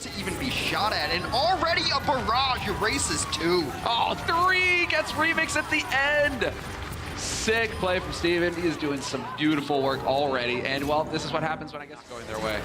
to even be shot at, and already a barrage erases 2. Oh, 3 gets Remix at the end. Sick play from Steven. He is doing some beautiful work already, and well, this is what happens when I guess going their way.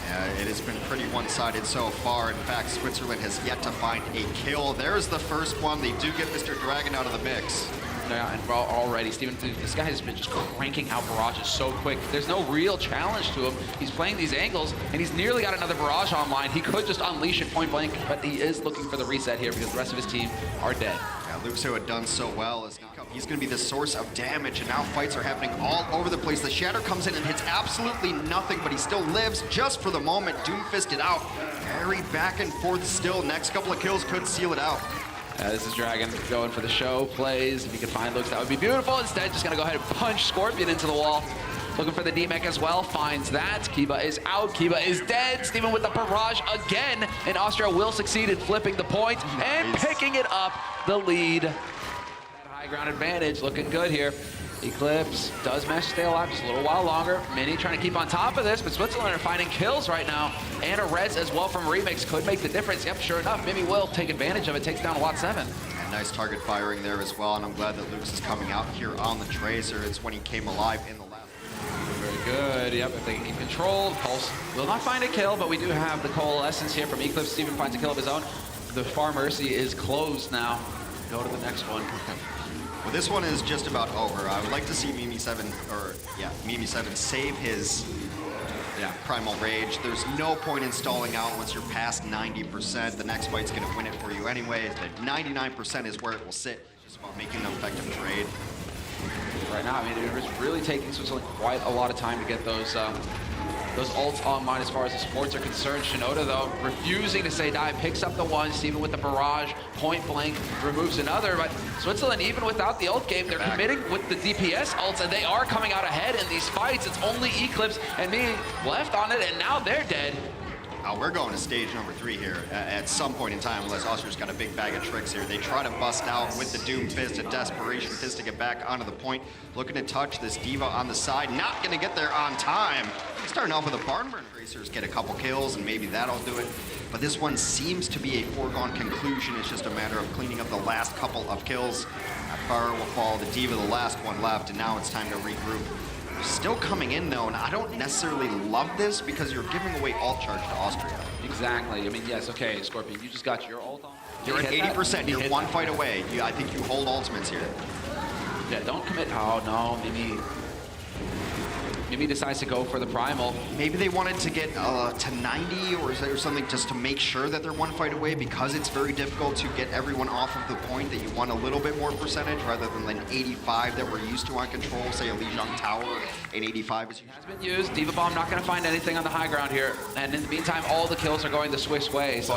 Yeah, it has been pretty one-sided so far. In fact, Switzerland has yet to find a kill. There's the first one. They do get Mr. Dragon out of the mix. Yeah, and already, Steven, this guy has been just cranking out barrages so quick. There's no real challenge to him. He's playing these angles, and he's nearly got another barrage online. He could just unleash it point blank, but he is looking for the reset here because the rest of his team are dead. Yeah, Luxo had done so well as he's going to be the source of damage, and now fights are happening all over the place. The Shatter comes in and hits absolutely nothing, but he still lives just for the moment. Doomfisted out. Very back and forth still. Next couple of kills could seal it out. This is Dragon going for the show plays. If he could find Lux, that would be beautiful. Instead, just gonna go ahead and punch Scorpion into the wall. Looking for the D-Mech as well, finds that. Kiba is out, Kiba is dead. Steven with the barrage again, and Austria will succeed in flipping the point and picking it up the lead. That high ground advantage looking good here. Eclipse does manage to stay alive just a little while longer. Mini trying to keep on top of this, but Switzerland are finding kills right now. And a res as well from Remix could make the difference. Yep, sure enough, Mimi will take advantage of it, takes down a Lot 7. And nice target firing there as well, and I'm glad that Lux is coming out here on the Tracer. It's when he came alive in the last. Very good, yep, if they can keep control. Pulse will not find a kill, but we do have the Coalescence here from Eclipse. Steven finds a kill of his own. The Far Mercy is closed now. Go to the next one. Well, this one is just about over. I would like to see Mimi7 save his Primal Rage. There's no point in stalling out once you're past 90%. The next fight's gonna win it for you anyway. The 99% is where it will sit. It's just about making an effective trade. Right now, I mean, it was really taking Switzerland quite a lot of time to get those ults online as far as the supports are concerned. Shinoda, though, refusing to say die, picks up the one. Steven with the barrage, point blank, removes another. But Switzerland, even without the ult game, they're committing with the DPS ults, and they are coming out ahead in these fights. It's only Eclipse and me left on it, and now they're dead. We're going to stage number 3 here at some point in time, unless Austria's got a big bag of tricks here. They try to bust out with the Doom Fist, a Desperation Fist to get back onto the point. Looking to touch this Diva on the side, not gonna get there on time. Starting off with a Barn Burn. Racers get a couple kills, and maybe that'll do it. But this one seems to be a foregone conclusion. It's just a matter of cleaning up the last couple of kills. Fire will fall, the Diva, the last one left, and now it's time to regroup. Still coming in though, and I don't necessarily love this because you're giving away ult charge to Austria. Exactly. I mean, yes, okay, Scorpion, you just got your ult on. You're at 80%. You're one fight away. I think you hold ultimates here. Yeah, don't commit. Oh no, Mimi decides to go for the Primal. Maybe they wanted to get to 90 or something just to make sure that they're one fight away, because it's very difficult to get everyone off of the point, that you want a little bit more percentage rather than an 85 that we're used to on control, say a Lijiang Tower, an 85 is has been used. Diva Bomb not going to find anything on the high ground here. And in the meantime, all the kills are going the Swiss way. So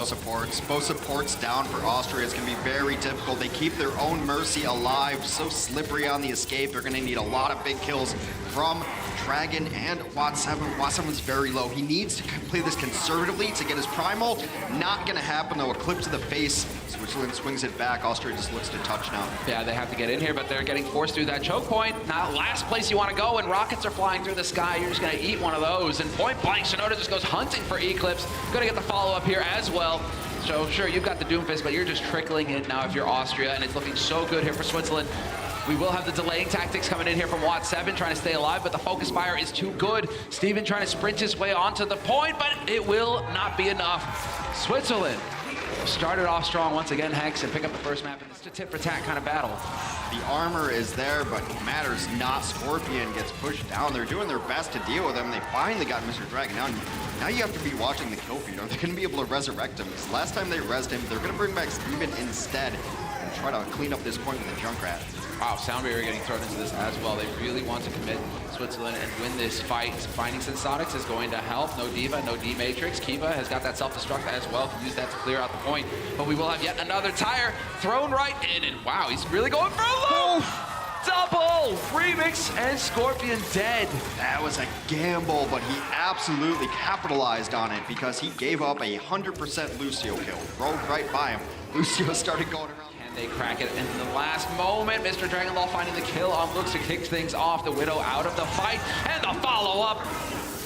both supports down for Austria. It's going to be very difficult. They keep their own Mercy alive, so slippery on the escape. They're going to need a lot of big kills from Dragon and Watt 7. Watt 7's very low. He needs to play this conservatively to get his Primal. Not gonna happen though. Eclipse to the face. Switzerland swings it back. Austria just looks to touch now. Yeah, they have to get in here, but they're getting forced through that choke point. Not last place you want to go when rockets are flying through the sky. You're just gonna eat one of those. And point blank, Shinoda just goes hunting for Eclipse. Gonna get the follow-up here as well. So sure, you've got the Doomfist, but you're just trickling in now if you're Austria, and it's looking so good here for Switzerland. We will have the delaying tactics coming in here from Watt 7, trying to stay alive, but the focus fire is too good. Steven trying to sprint his way onto the point, but it will not be enough. Switzerland started off strong once again, Hex, and pick up the first map in this tit-for-tat kind of battle. The armor is there, but it matters not. Scorpion gets pushed down. They're doing their best to deal with him. They finally got Mr. Dragon down. Now you have to be watching the kill feed. Are they going to be able to resurrect him? Because last time they rezzed him, they're going to bring back Steven instead and try to clean up this point with the Junkrat. Wow, Sound Barrier getting thrown into this as well. They really want to commit Switzerland and win this fight. Finding Sensonics is going to help. No Diva, no D-Matrix. Kiva has got that self-destruct as well. Can use that to clear out the point. But we will have yet another tire thrown right in. And wow, he's really going for a loop! Double! Remix and Scorpion dead. That was a gamble, but he absolutely capitalized on it because he gave up a 100% Lucio kill. Rode right by him. Lucio started going around. They crack it in the last moment. Mr. Dragonlaw finding the kill on Lux to kick things off. The Widow out of the fight. And the follow-up.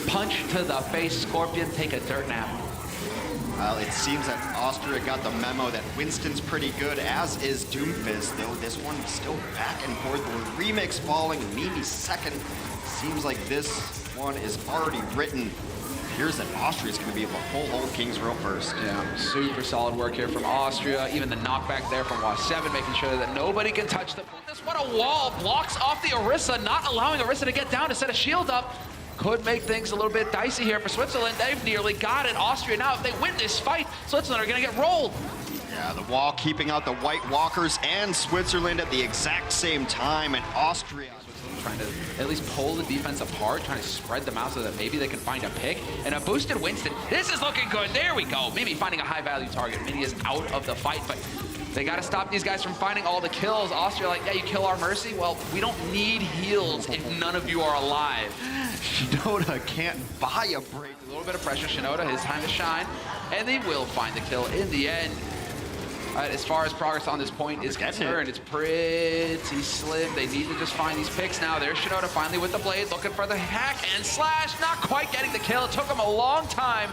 Punch to the face. Scorpion take a dirt nap. Well, it seems that Austria got the memo that Winston's pretty good, as is Doomfist, though this one still back and forth. The remix falling, Mimi second. Seems like this one is already written. Here's that Austria's going to be able to hold King's Row first. Yeah, super solid work here from Austria. Even the knockback there from WA7, making sure that nobody can touch the... What a wall blocks off the Orisa, not allowing Orisa to get down to set a shield up. Could make things a little bit dicey here for Switzerland. They've nearly got it. Austria now, if they win this fight, Switzerland are going to get rolled. Yeah, the wall keeping out the White Walkers and Switzerland at the exact same time, and Austria trying to at least pull the defense apart, trying to spread them out so that maybe they can find a pick. And a boosted Winston. This is looking good. There we go. Maybe finding a high-value target. Mini is out of the fight, but they got to stop these guys from finding all the kills. Austria like, yeah, you kill our Mercy? Well, we don't need heals if none of you are alive. JjoNak can't buy a break. A little bit of pressure. Shinoda, his time to shine. And they will find the kill in the end. As far as progress on this point is concerned, it's pretty slim. They need to just find these picks now. There's Shinoda finally with the blade, looking for the hack and slash. Not quite getting the kill. It took him a long time,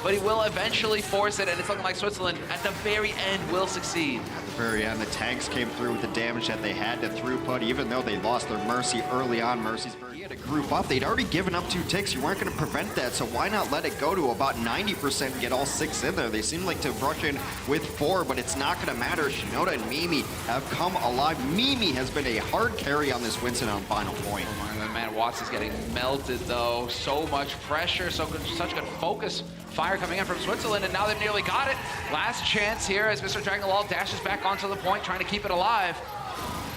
but he will eventually force it, and it's looking like Switzerland at the very end will succeed. At the very end, the tanks came through with the damage that they had to throughput, even though they lost their Mercy early on. Mercy's had to group up. They'd already given up 2 ticks. You weren't going to prevent that, so why not let it go to about 90% and get all 6 in there? They seem like to rush in with 4, but it's not going to matter. Shinoda and Mimi have come alive. Mimi has been a hard carry on this Winston on final point. Oh my man, Watts is getting melted though. So much pressure, such good focus. Fire coming in from Switzerland, and now they've nearly got it. Last chance here as Mr. Dragonwall dashes back onto the point, trying to keep it alive.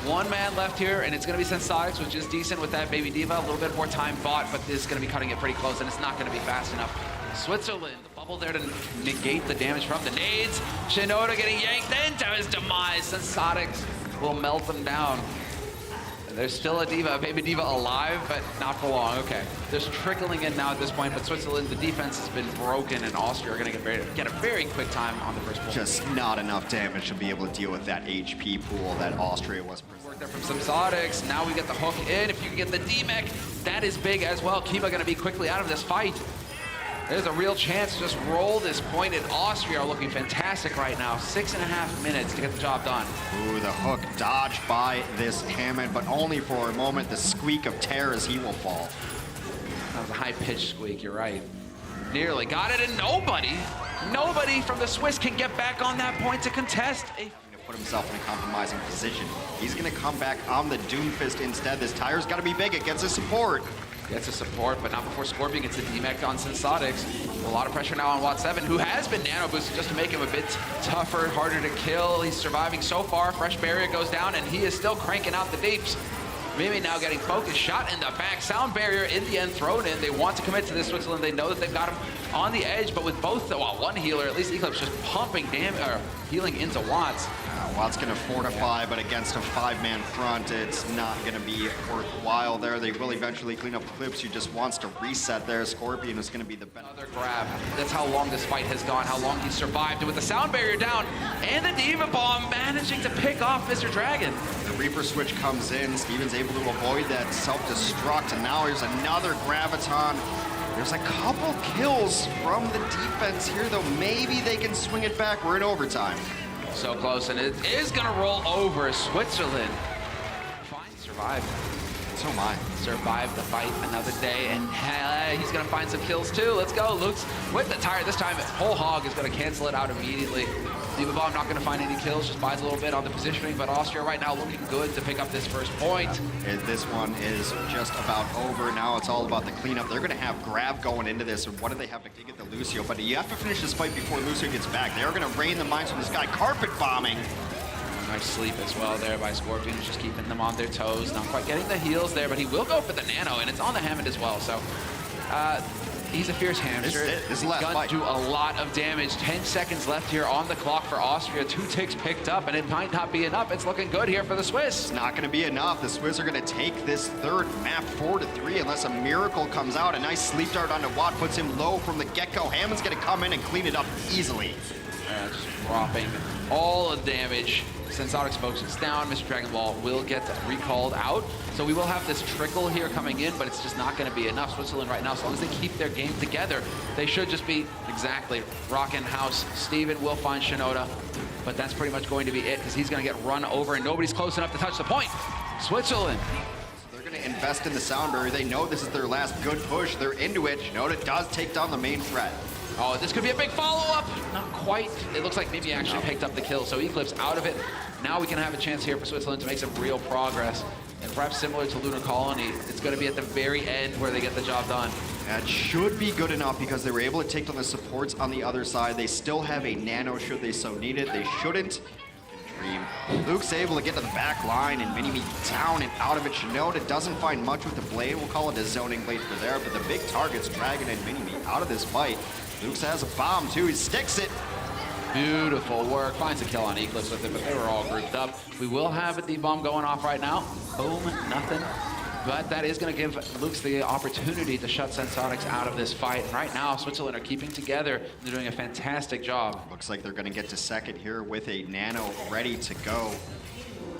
1 man left here, and it's going to be Sensotics, which is decent with that Baby Diva. A little bit more time bought, but this is going to be cutting it pretty close, and it's not going to be fast enough. Switzerland, the bubble there to negate the damage from the nades. Shinoda getting yanked into his demise. Sensotics will melt them down. There's still a Diva, Baby Diva alive, but not for long. Okay, there's trickling in now at this point, but Switzerland, the defense has been broken, and Austria are going to get a very quick time on the first pull. Just not enough damage to be able to deal with that HP pool that Austria was presenting. Work there from Sensotics. Now we get the hook in. If you can get the DMEC, that is big as well. Kiba going to be quickly out of this fight. There's a real chance to just roll this point, and Austria are looking fantastic right now. 6.5 minutes to get the job done. Ooh, the hook dodged by this Hammond, but only for a moment. The squeak of terror as he will fall. That was a high-pitched squeak, you're right. Nearly got it, and nobody from the Swiss can get back on that point to contest. Put himself in a compromising position. He's going to come back on the Doomfist instead. This tire's got to be big. It gets his support. Gets a support, but not before Scorpion gets the DMEC on Sensotics. A lot of pressure now on WA7, who has been nano boosted just to make him a bit tougher, harder to kill. He's surviving so far. Fresh barrier goes down, and he is still cranking out the deeps. Mimi now getting focused, shot in the back. Sound barrier in the end thrown in. They want to commit to this Switzerland. They know that they've got him on the edge, but with both, well, 1 healer, at least Eclipse just pumping healing into Watts. Watts going to fortify, but against a 5-man front, it's not going to be worthwhile there. They will eventually clean up Eclipse, who just wants to reset there. Scorpion is going to be the better. Another grab. That's how long this fight has gone, how long he's survived. And with the sound barrier down, and the Diva Bomb managing to pick off Mr. Dragon. The Reaper switch comes in. Steven's able to avoid that self-destruct, and now here's another Graviton. There's a couple kills from the defense here, though. Maybe they can swing it back. We're in overtime. So close, and it is going to roll over. Switzerland. Fine, survived. So am I. Survived the fight another day, and he's going to find some kills too. Let's go. Luke's with the tire. This time, Whole Hog is going to cancel it out immediately. Diva Bomb not going to find any kills, just buys a little bit on the positioning, but Austria right now looking good to pick up this first point. And this one is just about over. Now it's all about the cleanup. They're going to have Grav going into this, and what do they have to get the Lucio? But you have to finish this fight before Lucio gets back. They are going to rain the mines from this guy. Carpet bombing. Nice sleep as well there by Scorpion, just keeping them on their toes. Not quite getting the heals there, but he will go for the nano, and it's on the Hammond as well. So he's a fierce hamster. This He's gonna do a lot of damage. 10 seconds left here on the clock for Austria. 2 ticks picked up, and it might not be enough. It's looking good here for the Swiss. It's not going to be enough. The Swiss are going to take this third map 4-3 unless a miracle comes out. A nice sleep dart onto Watt puts him low from the get-go. Hammond's going to come in and clean it up easily. Just dropping all the damage. Sensotics focuses down, Mr. Dragon Ball will get recalled out. So we will have this trickle here coming in, but it's just not going to be enough. Switzerland right now, as long as they keep their game together, they should just be exactly rocking house. Steven will find Shinoda, but that's pretty much going to be it because he's going to get run over and nobody's close enough to touch the point. Switzerland. They're going to invest in the sound barrier. They know this is their last good push. They're into it. Shinoda does take down the main threat. Oh, this could be a big follow-up. Not quite. It looks like Mimi actually picked up the kill, so Eclipse out of it. Now we can have a chance here for Switzerland to make some real progress. And perhaps similar to Lunar Colony, it's going to be at the very end where they get the job done. That should be good enough because they were able to take down the supports on the other side. They still have a nano should they so need it. They shouldn't. Dream. Luke's able to get to the back line and Mini-Me down and out of it. Shinoda doesn't find much with the blade. We'll call it a zoning blade for there, but the big targets, Dragon and Mini-Me, out of this fight. Luke's has a bomb too, he sticks it. Beautiful work, finds a kill on Eclipse with it, but they were all grouped up. We will have a D-bomb going off right now. Boom, nothing. But that is going to give Luke's the opportunity to shut Sensotics out of this fight. And right now, Switzerland are keeping together. They're doing a fantastic job. Looks like they're going to get to second here with a nano ready to go.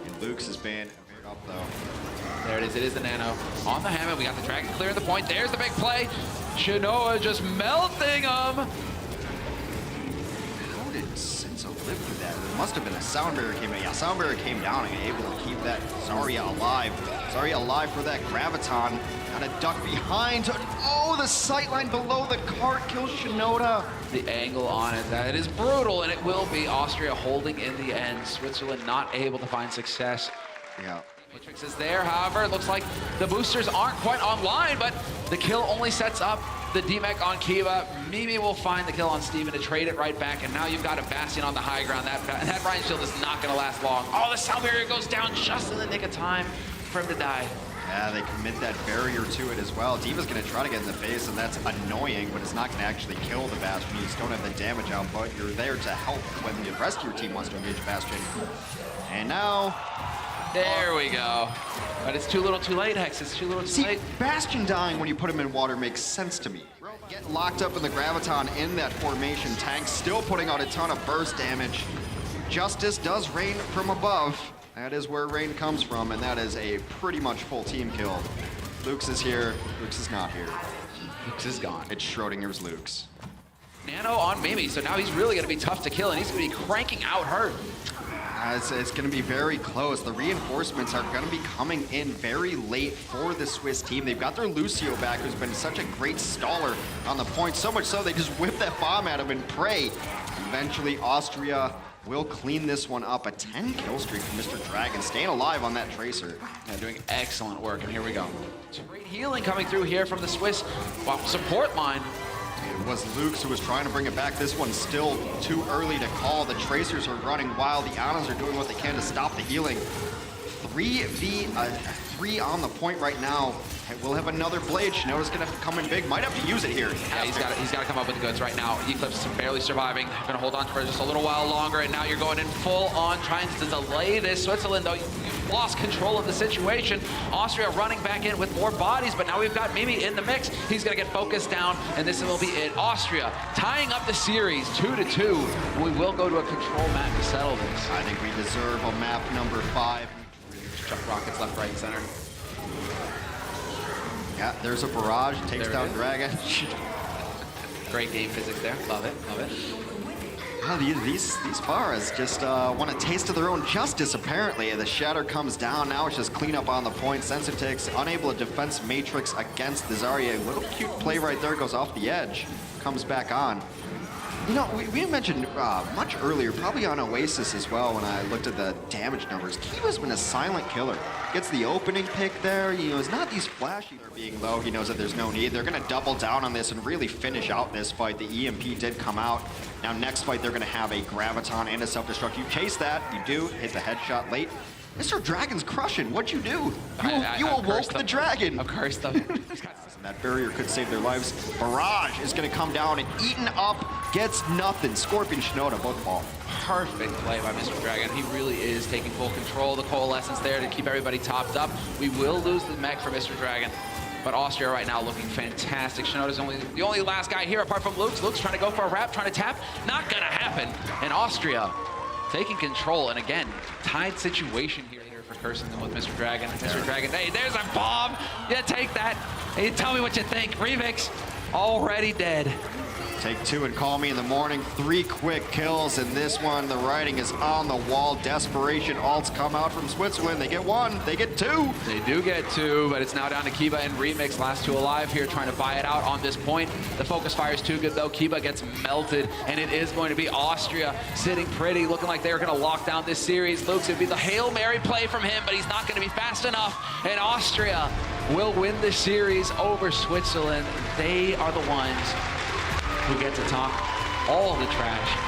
And Luke's has been paired up though. There it is the nano. On the Hammond, we got the Dragon clearing the point. There's the big play. Shinoa just melting him. How did Senso live through that? There must have been a sound barrier came in. Yeah, sound barrier came down and able to keep that Zarya alive. Zarya alive for that Graviton. Got a duck behind. Oh, the sightline below the cart kills Shinoda. The angle on it, that is brutal, and it will be Austria holding in the end. Switzerland not able to find success. Yeah. Matrix is there, however, it looks like the boosters aren't quite online, but the kill only sets up the D-Mech on Kiva. Mimi will find the kill on Steven to trade it right back, and now you've got a Bastion on the high ground. That Ryan shield is not going to last long. Oh, the sound barrier goes down just in the nick of time for him to die. Yeah, they commit that barrier to it as well. D.Va's going to try to get in the face, and that's annoying, but it's not going to actually kill the Bastion. You just don't have the damage output. You're there to help when the rest of your team wants to engage Bastion. And now... There we go. But it's too little too late, Hex. It's too little too late. Bastion dying when you put him in water makes sense to me. Get locked up in the Graviton in that formation. Tank still putting out a ton of burst damage. Justice does rain from above. That is where rain comes from, and that is a pretty much full team kill. Luke's is here. Luke's is not here. Luke's is gone. It's Schrodinger's Luke's. Nano on Mimi, so now he's really going to be tough to kill, and he's going to be cranking out hurt. It's going to be very close. The reinforcements are going to be coming in very late for the Swiss team. They've got their Lucio back, who's been such a great staller on the point. So much so, they just whip that bomb at him and pray. Eventually, Austria will clean this one up. A 10 kill streak from Mr. Dragon, staying alive on that Tracer. Yeah, doing excellent work, and here we go. Some great healing coming through here from the Swiss support line. It was Luke's who was trying to bring it back. This one's still too early to call. The Tracers are running wild. The Anas are doing what they can to stop the healing. 3v3 on the point right now. We'll have another blade. Shinoda's gonna have to come in big. Might have to use it here. Yeah, he's got to come up with the goods right now. Eclipse is barely surviving. Gonna hold on for just a little while longer, and now you're going in full on trying to delay this. Switzerland, though, you've lost control of the situation. Austria running back in with more bodies, but now we've got Mimi in the mix. He's gonna get focused down, and this will be it. Austria tying up the series 2-2. We will go to a control map to settle this. I think we deserve a map number 5. Chuck rockets left, right, and center. Yeah, there's a barrage, takes down Dragon. Great game physics there, love it, love it. Well, these Faras just want a taste of their own justice, apparently. The Shatter comes down, now it's just clean up on the point. Sensitics unable to defense Matrix against the Zarya. A little cute play right there, goes off the edge, comes back on. You know, we mentioned much earlier, probably on Oasis as well, when I looked at the damage numbers. Kiva's been a silent killer. Gets the opening pick there. You know, it's not these flashy. They're being low. He knows that there's no need. They're going to double down on this and really finish out this fight. The EMP did come out. Now, next fight, they're going to have a Graviton and a self-destruct. You chase that. You do. Hit the headshot late. Mr. Dragon's crushing. What'd you do? You awoke the dragon. Of course, though. That barrier could save their lives. Barrage is going to come down and eaten up. Gets nothing. Scorpion, Shinoda, both fall. Perfect play by Mr. Dragon. He really is taking full control of the coalescence there to keep everybody topped up. We will lose the mech for Mr. Dragon, but Austria right now looking fantastic. Shinoda's the only last guy here apart from Luke's. Luke's trying to go for a wrap, trying to tap. Not gonna happen. And Austria taking control. And again, tied situation here for cursing them with Mr. Dragon. Mr. Dragon, hey, there's a bomb. Yeah, take that. Hey, tell me what you think. Remix already dead. Take two and call me in the morning. 3 quick kills, and this one, the writing is on the wall. Desperation alts come out from Switzerland. They get 1, they get 2. They do get 2, but it's now down to Kiba and Remix. Last 2 alive here, trying to buy it out on this point. The focus fire is too good, though. Kiba gets melted, and it is going to be Austria sitting pretty, looking like they're going to lock down this series. Luke's going to be the Hail Mary play from him, but he's not going to be fast enough, and Austria will win the series over Switzerland. They are the ones who get to talk all the trash